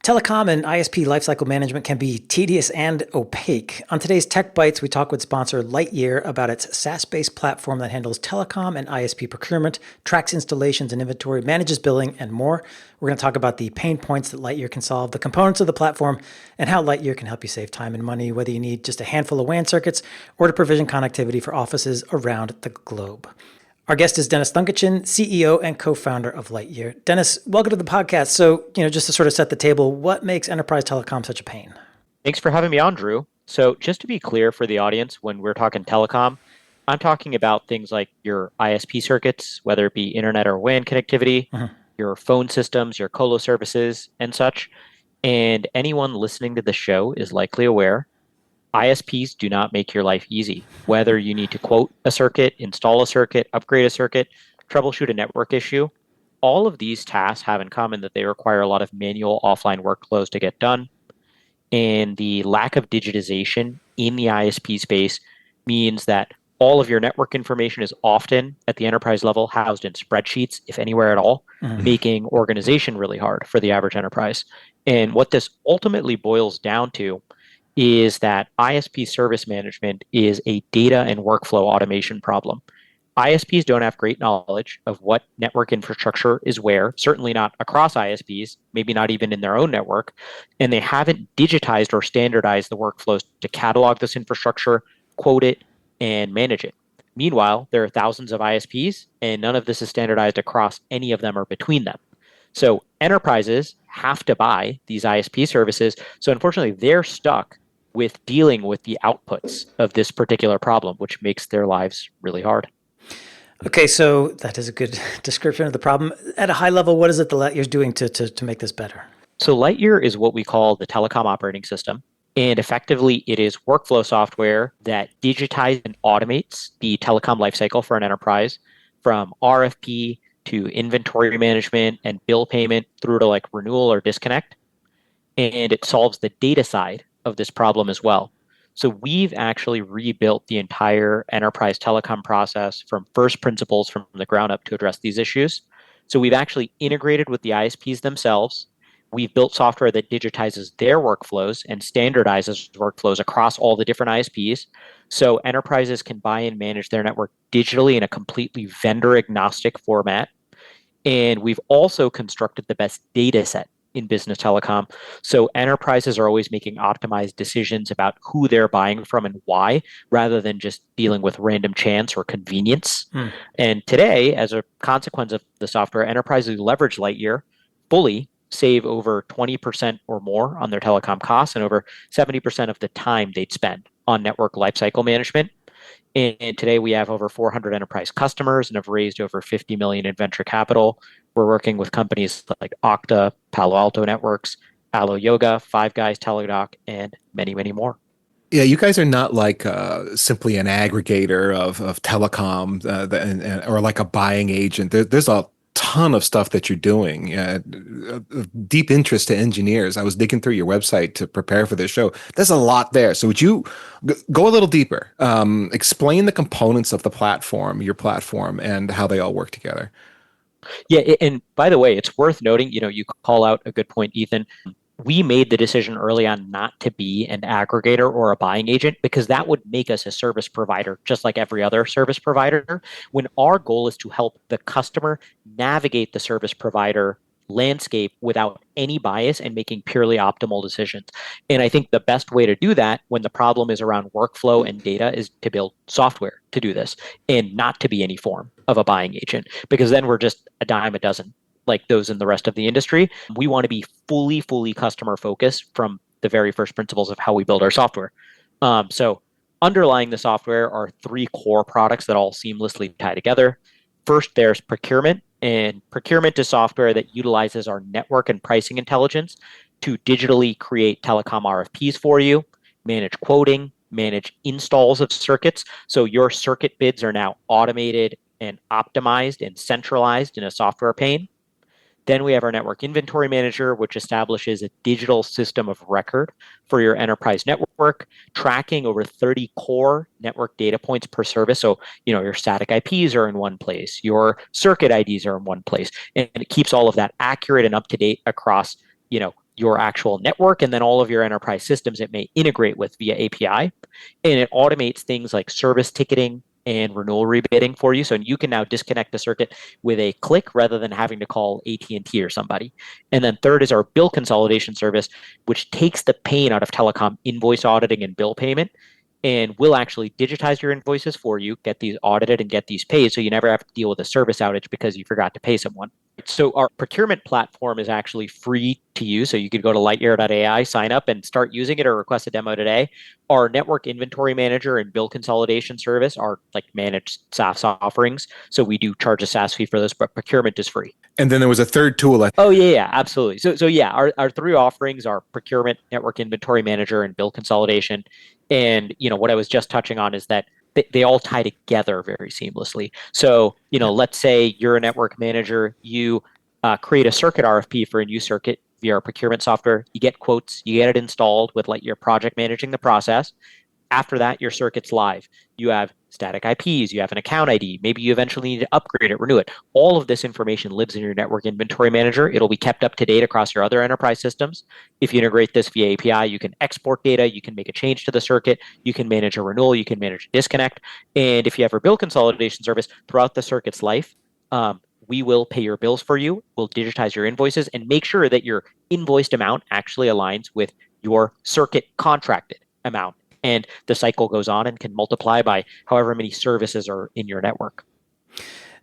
Telecom and ISP lifecycle management can be tedious and opaque. On today's Tech Bites, we talk with sponsor Lightyear about its SaaS-based platform that handles telecom and ISP procurement, tracks installations and inventory, manages billing, and more. We're going to talk about the pain points that Lightyear can solve, the components of the platform, and how Lightyear can help you save time and money, whether you need just a handful of WAN circuits or to provision connectivity for offices around the globe. Our guest is Dennis Thankachan, CEO and co-founder of Lightyear. Dennis, welcome to the podcast. So, just to sort of set the table, what makes enterprise telecom such a pain? Thanks for having me on, Drew. So just to be clear for the audience, when we're talking telecom, I'm talking about things like your ISP circuits, whether it be internet or WAN connectivity, your phone systems, your colo services, and such. And anyone listening to the show is likely aware ISPs do not make your life easy. Whether you need to quote a circuit, install a circuit, upgrade a circuit, troubleshoot a network issue, all of these tasks have in common that they require a lot of manual offline workflows to get done. And the lack of digitization in the ISP space means that all of your network information is often at the enterprise level housed in spreadsheets, if anywhere at all, making organization really hard for the average enterprise. And what this ultimately boils down to is that ISP service management is a data and workflow automation problem. ISPs don't have great knowledge of what network infrastructure is where, certainly not across ISPs, maybe not even in their own network, and they haven't digitized or standardized the workflows to catalog this infrastructure, quote it, and manage it. Meanwhile, there are thousands of ISPs, and none of this is standardized across any of them or between them. So enterprises have to buy these ISP services. So unfortunately, they're stuck with dealing with the outputs of this particular problem, which makes their lives really hard. Okay, so that is a good description of the problem. At a high level, what is it that Lightyear's doing to make this better? So Lightyear is what we call the telecom operating system. And effectively, it is workflow software that digitizes and automates the telecom lifecycle for an enterprise from RFP to inventory management and bill payment through to like renewal or disconnect. And it solves the data side of this problem as well. So we've actually rebuilt the entire enterprise telecom process from first principles from the ground up to address these issues. So we've actually integrated with the ISPs themselves. We've built software that digitizes their workflows and standardizes workflows across all the different ISPs. So enterprises can buy and manage their network digitally in a completely vendor agnostic format. And we've also constructed the best data set in business telecom. So enterprises are always making optimized decisions about who they're buying from and why, rather than just dealing with random chance or convenience. And today, as a consequence of the software, enterprises who leverage Lightyear fully save over 20% or more on their telecom costs and over 70% of the time they'd spend on network lifecycle management. And today we have over 400 enterprise customers and have raised over 50 million in venture capital. We're working with companies like Okta, Palo Alto Networks, Allo Yoga, Five Guys, Teladoc, and many, many more. Yeah, you guys are not like simply an aggregator of telecom or like a buying agent. There's a ton of stuff that you're doing. Deep interest to engineers. I was digging through your website to prepare for this show. There's a lot there. So would you go a little deeper? Explain the components of the platform, your platform, and how they all work together. Yeah, and by the way, it's worth noting, you call out a good point, Ethan. We made the decision early on not to be an aggregator or a buying agent because that would make us a service provider, just like every other service provider, when our goal is to help the customer navigate the service provider landscape without any bias and making purely optimal decisions. And I think the best way to do that when the problem is around workflow and data is to build software to do this and not to be any form of a buying agent, because then we're just a dime a dozen like those in the rest of the industry. We want to be fully customer focused from the very first principles of how we build our software. So underlying the software are three core products that all seamlessly tie together. First, there's procurement, and procurement is software that utilizes our network and pricing intelligence to digitally create telecom RFPs for you, manage quoting, manage installs of circuits. So your circuit bids are now automated and optimized and centralized in a software pane. Then we have our network inventory manager, which establishes a digital system of record for your enterprise network, tracking over 30 core network data points per service. So, your static IPs are in one place, your circuit IDs are in one place, and it keeps all of that accurate and up to date across, your actual network and then all of your enterprise systems it may integrate with via API. And it automates things like service ticketing and renewal rebidding for you. So you can now disconnect the circuit with a click rather than having to call AT&T or somebody. And then third is our bill consolidation service, which takes the pain out of telecom invoice auditing and bill payment and will actually digitize your invoices for you, get these audited and get these paid so you never have to deal with a service outage because you forgot to pay someone. So our procurement platform is actually free to use. So you could go to lightyear.ai, sign up and start using it or request a demo today. Our network inventory manager and bill consolidation service are like managed SaaS offerings. So we do charge a SaaS fee for those, but procurement is free. And then there was a third tool. Oh, yeah, absolutely. So yeah, our three offerings are procurement, network inventory manager, and bill consolidation. And what I was just touching on is that they all tie together very seamlessly. So let's say you're a network manager, you create a circuit RFP for a new circuit via our procurement software. You get quotes, you get it installed with Lightyear Project managing the process. After that, your circuit's live. You have static IPs, you have an account ID, maybe you eventually need to upgrade it, renew it. All of this information lives in your network inventory manager. It'll be kept up to date across your other enterprise systems. If you integrate this via API, you can export data, you can make a change to the circuit, you can manage a renewal, you can manage a disconnect. And if you have a bill consolidation service throughout the circuit's life, we will pay your bills for you, we'll digitize your invoices, and make sure that your invoiced amount actually aligns with your circuit contracted amount. And the cycle goes on and can multiply by however many services are in your network.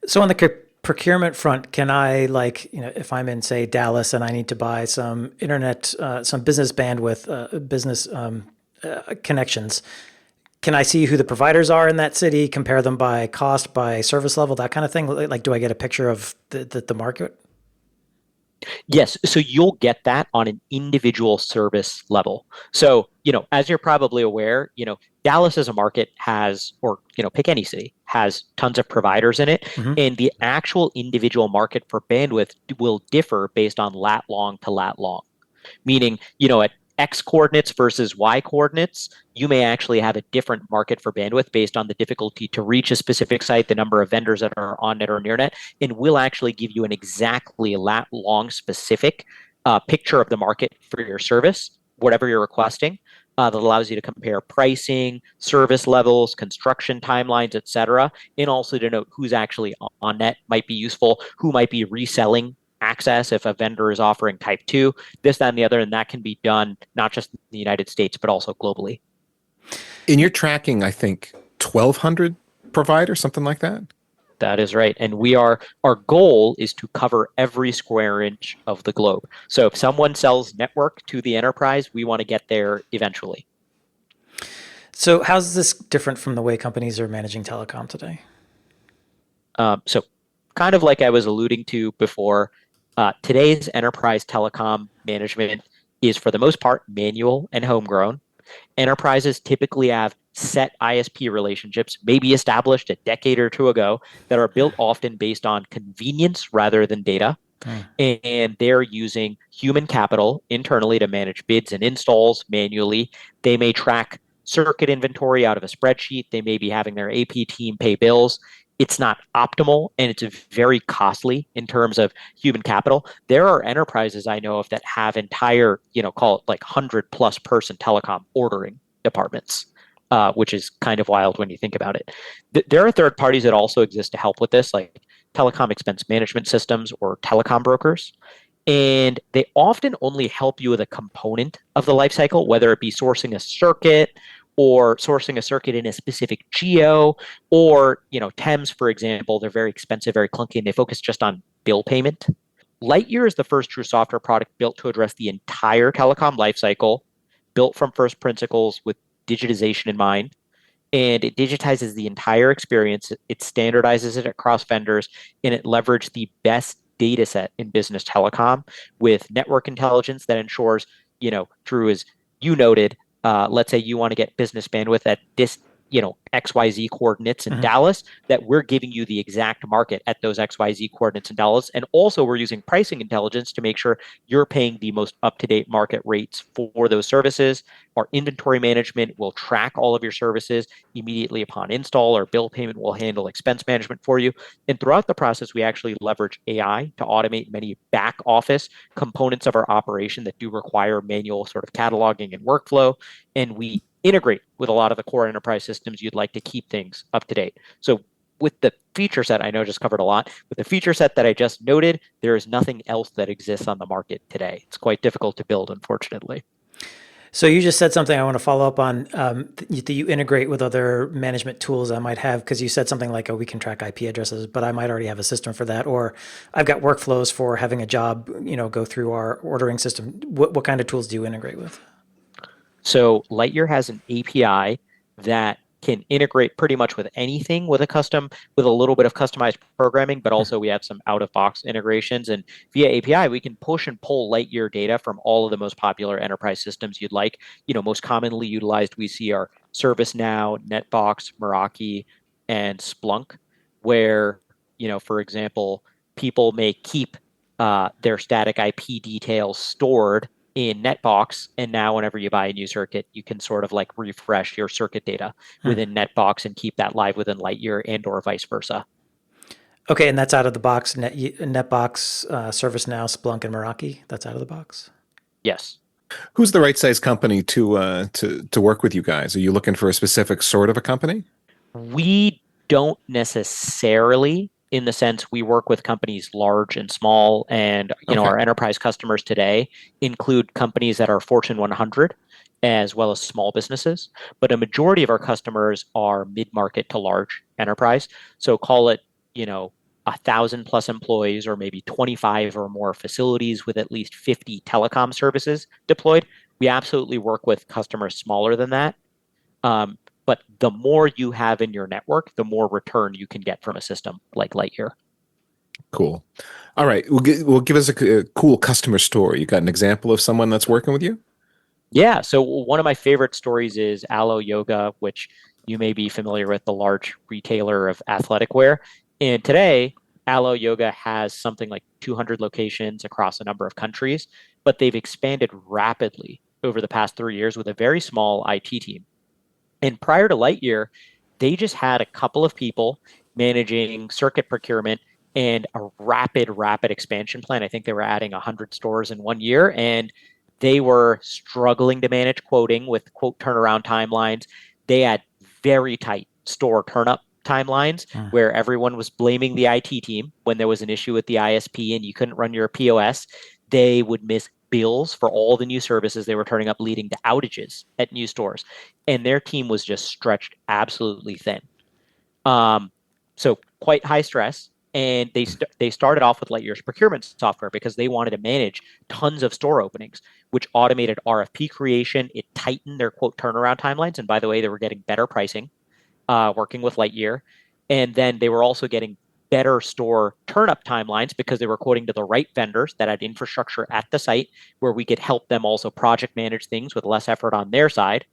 So on the procurement front, can I, if I'm in, say, Dallas and I need to buy some internet, some business bandwidth, business connections, can I see who the providers are in that city, compare them by cost, by service level, that kind of thing? Like, do I get a picture of the market? Yes. So you'll get that on an individual service level. So, as you're probably aware, Dallas as a market has, or, pick any city, has tons of providers in it. Mm-hmm. And the actual individual market for bandwidth will differ based on lat long to lat long. Meaning, at X coordinates versus Y coordinates, you may actually have a different market for bandwidth based on the difficulty to reach a specific site, the number of vendors that are on net or near net, and will actually give you an exactly lat long specific picture of the market for your service, whatever you're requesting. That allows you to compare pricing, service levels, construction timelines, et cetera, and also to note who's actually on net might be useful, who might be reselling access if a vendor is offering type 2, this, that, and the other, and that can be done not just in the United States, but also globally. In your tracking, I think 1,200 providers, something like that? That is right. And our goal is to cover every square inch of the globe. So if someone sells network to the enterprise, we want to get there eventually. So how's this different from the way companies are managing telecom today? So kind of like I was alluding to before, today's enterprise telecom management is for the most part manual and homegrown. Enterprises typically have set ISP relationships, maybe established a decade or two ago, that are built often based on convenience rather than data. And they're using human capital internally to manage bids and installs manually. They may track circuit inventory out of a spreadsheet. They may be having their AP team pay bills. It's not optimal, and it's very costly in terms of human capital. There are enterprises I know of that have entire, call it like 100+ person telecom ordering departments, which is kind of wild when you think about it. There are third parties that also exist to help with this, like telecom expense management systems or telecom brokers. And they often only help you with a component of the lifecycle, whether it be sourcing a circuit or sourcing a circuit in a specific geo, or, TEMS, for example, they're very expensive, very clunky, and they focus just on bill payment. Lightyear is the first true software product built to address the entire telecom lifecycle, built from first principles with digitization in mind. And it digitizes the entire experience, it standardizes it across vendors, and it leverages the best data set in business telecom with network intelligence that ensures, through, as you noted, let's say you want to get business bandwidth at this, XYZ coordinates in Mhm. Dallas, that we're giving you the exact market at those XYZ coordinates in Dallas. And also we're using pricing intelligence to make sure you're paying the most up-to-date market rates for those services. Our inventory management will track all of your services immediately upon install. Our bill payment will handle expense management for you. And throughout the process, we actually leverage AI to automate many back office components of our operation that do require manual sort of cataloging and workflow. And we integrate with a lot of the core enterprise systems you'd like to keep things up to date. So with the feature set, I know I just covered a lot. With the feature set that I just noted, there is nothing else that exists on the market today. It's quite difficult to build, unfortunately. So you just said something I want to follow up on, that you integrate with other management tools I might have, because you said something like, oh, we can track IP addresses, but I might already have a system for that. Or I've got workflows for having a job, go through our ordering system. What kind of tools do you integrate with? So Lightyear has an API that can integrate pretty much with anything with a little bit of customized programming, but also we have some out of box integrations. And via API, we can push and pull Lightyear data from all of the most popular enterprise systems you'd like. Most commonly utilized we see are ServiceNow, Netbox, Meraki, and Splunk, where, for example, people may keep their static IP details stored in Netbox. And now whenever you buy a new circuit, you can sort of like refresh your circuit data within Netbox and keep that live within Lightyear and or vice versa. Okay, and that's out of the box. Netbox, ServiceNow, Splunk, and Meraki. That's out of the box. Yes. Who's the right size company to work with you guys? Are you looking for a specific sort of a company? We don't necessarily, in the sense we work with companies large and small, and Okay. our enterprise customers today include companies that are Fortune 100 as well as small businesses. But a majority of our customers are mid-market to large enterprise. So call it, 1,000+ employees, or maybe 25 or more facilities with at least 50 telecom services deployed. We absolutely work with customers smaller than that. Um, but the more you have in your network, the more return you can get from a system like Lightyear. Cool. All right. Well, give us a cool customer story. You got an example of someone that's working with you? Yeah. So one of my favorite stories is Alo Yoga, which you may be familiar with, the large retailer of athletic wear. And today, Alo Yoga has something like 200 locations across a number of countries, but they've expanded rapidly over the past 3 years with a very small IT team. And prior to Lightyear, they just had a couple of people managing circuit procurement and a rapid expansion plan. I think they were adding 100 stores in 1 year, and they were struggling to manage quoting with quote turnaround timelines. They had very tight store turnup timelines where everyone was blaming the IT team when there was an issue with the ISP and you couldn't run your POS. They would miss bills for all the new services they were turning up, leading to outages at new stores. And their team was just stretched absolutely thin. Um, so quite high stress. And they started off with Lightyear's procurement software because they wanted to manage tons of store openings, which automated RFP creation. It tightened their quote turnaround timelines. And by the way, they were getting better pricing working with Lightyear. And then they were also getting better store turn-up timelines because they were quoting to the right vendors that had infrastructure at the site where we could help them also project manage things with less effort on their side.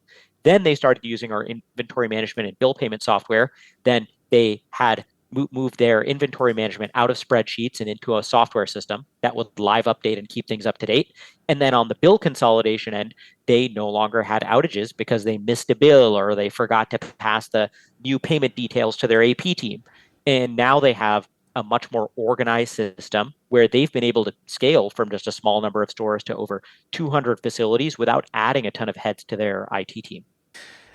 Then they started using our inventory management and bill payment software. Then they had moved their inventory management out of spreadsheets and into a software system that would live update and keep things up to date. And then on the bill consolidation end, they no longer had outages because they missed a bill or they forgot to pass the new payment details to their AP team. And now they have a much more organized system where they've been able to scale from just a small number of stores to over 200 facilities without adding a ton of heads to their IT team.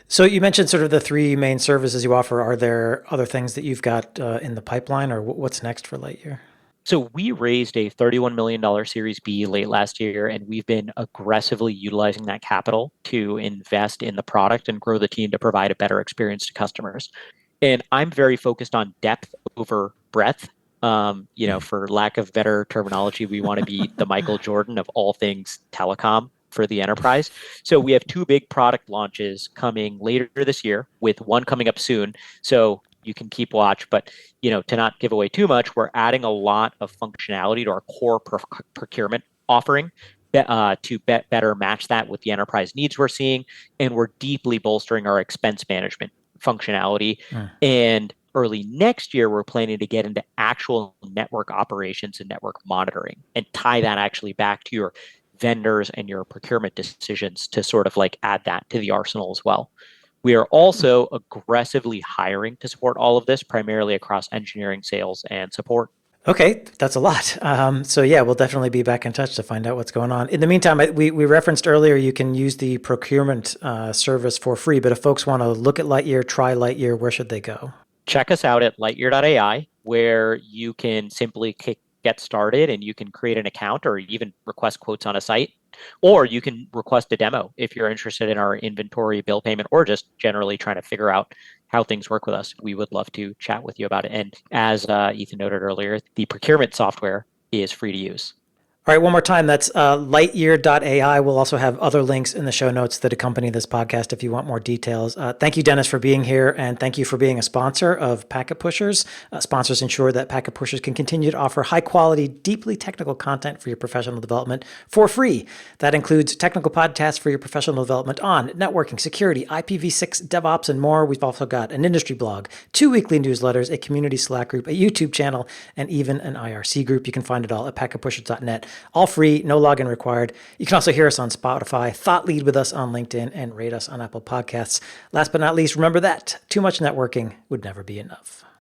So you mentioned sort of the three main services you offer. Are there other things that you've got in the pipeline, or what's next for Lightyear? So we raised a $31 million Series B late last year, and we've been aggressively utilizing that capital to invest in the product and grow the team to provide a better experience to customers. And I'm very focused on depth over breadth. For lack of better terminology, we want to be the Michael Jordan of all things telecom for the enterprise. So we have two big product launches coming later this year, with one coming up soon. So you can keep watch, but to not give away too much, we're adding a lot of functionality to our core procurement offering to better match that with the enterprise needs we're seeing. And we're deeply bolstering our expense management functionality. And early next year, we're planning to get into actual network operations and network monitoring and tie that actually back to your vendors and your procurement decisions to sort of like add that to the arsenal as well. We are also aggressively hiring to support all of this, primarily across engineering, sales, and support. Okay, that's a lot. So yeah, we'll definitely be back in touch to find out what's going on. In the meantime, we referenced earlier you can use the procurement service for free, but if folks want to look at Lightyear, try Lightyear, where should they go? Check us out at lightyear.ai, where you can simply get started and you can create an account or even request quotes on a site. Or you can request a demo if you're interested in our inventory, bill payment, or just generally trying to figure out how things work with us. We would love to chat with you about it. And as Ethan noted earlier, the procurement software is free to use. All right, one more time. That's lightyear.ai. We'll also have other links in the show notes that accompany this podcast if you want more details. Thank you, Dennis, for being here, and thank you for being a sponsor of Packet Pushers. Sponsors ensure that Packet Pushers can continue to offer high-quality, deeply technical content for your professional development for free. That includes technical podcasts for your professional development on networking, security, IPv6, DevOps, and more. We've also got an industry blog, 2 weekly newsletters, a community Slack group, a YouTube channel, and even an IRC group. You can find it all at packetpushers.net. All free, no login required. You can also hear us on Spotify, thought lead with us on LinkedIn, and rate us on Apple Podcasts. Last but not least, remember that too much networking would never be enough.